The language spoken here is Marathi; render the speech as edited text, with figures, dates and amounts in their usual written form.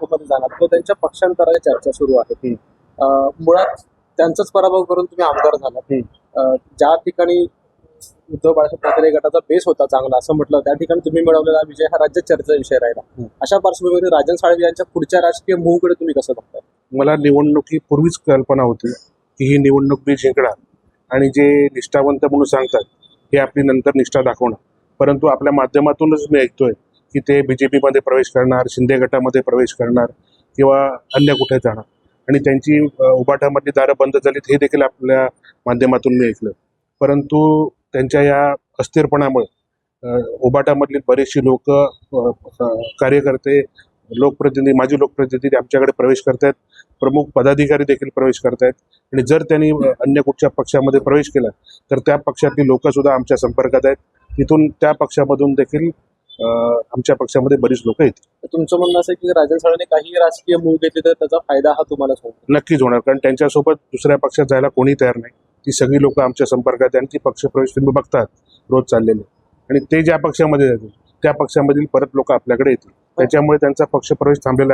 भाजपमध्ये जाणार तो त्यांच्या पक्षांतराची चर्चा सुरू आहे. मुळात त्यांचाच पराभव करून तुम्ही आमदार झाला. ज्या ठिकाणी उद्धव बाळासाहेब ठाकरे गटाचा बेस होता चांगला असं म्हटलं, त्या ठिकाणी तुम्ही मिळवलेला विजय हा राज्यात चर्चेचा विषय राहिला. अशा पार्श्वभूमीवर राजन साळवी यांच्या पुढच्या राजकीय मूव्हकडे तुम्ही कसं बघताय? मला निवडणुकीपूर्वीच कल्पना होती की ही निवडणूक मी जिंकणार आणि जे निष्ठावंत म्हणून सांगतात हे आपली नंतर निष्ठा दाखवणार. परंतु आपल्या माध्यमातूनच मी ऐकतोय की ते बीजेपीमध्ये प्रवेश करणार, शिंदे गटामध्ये प्रवेश करणार किंवा अन्य कुठे जाणार आणि त्यांची उभाटामधली दारं बंद झालीत हे देखील आपल्या माध्यमातून मी ऐकलं. परंतु त्यांच्या या अस्थिरपणामुळे उभाटामधली बरीचशी लोक, कार्यकर्ते, लोकप्रतिनिधी, माजी लोकप्रतिनिधी आमच्याकडे प्रवेश करतायत. प्रमुख पदाधिकारी देखील प्रवेश करतायत आणि जर त्यांनी अन्य कुठच्या पक्षामध्ये प्रवेश केला तर त्या पक्षातली लोक सुद्धा आमच्या संपर्कात आहेत. तिथून त्या पक्षामधून देखील आमच्या पक्षामध्ये बरीच लोक येतील. तुमचं म्हणणं असं की राजन साळवीने काही राजकीय मूव्ह घेतली तर त्याचा फायदा हा तुम्हालाच होतो? नक्कीच होणार, कारण त्यांच्यासोबत दुसऱ्या पक्षात जायला कोणी तयार नाही. ती सगळी लोक आमच्या संपर्कात आहे आणि ती पक्षप्रवेश तुम्ही बघतात रोज चाललेले आणि ते ज्या पक्षामध्ये जातील त्या पक्षामधील परत लोक आपल्याकडे येतील. त्याच्यामुळे त्यांचा पक्षप्रवेश थांबलेला आहे.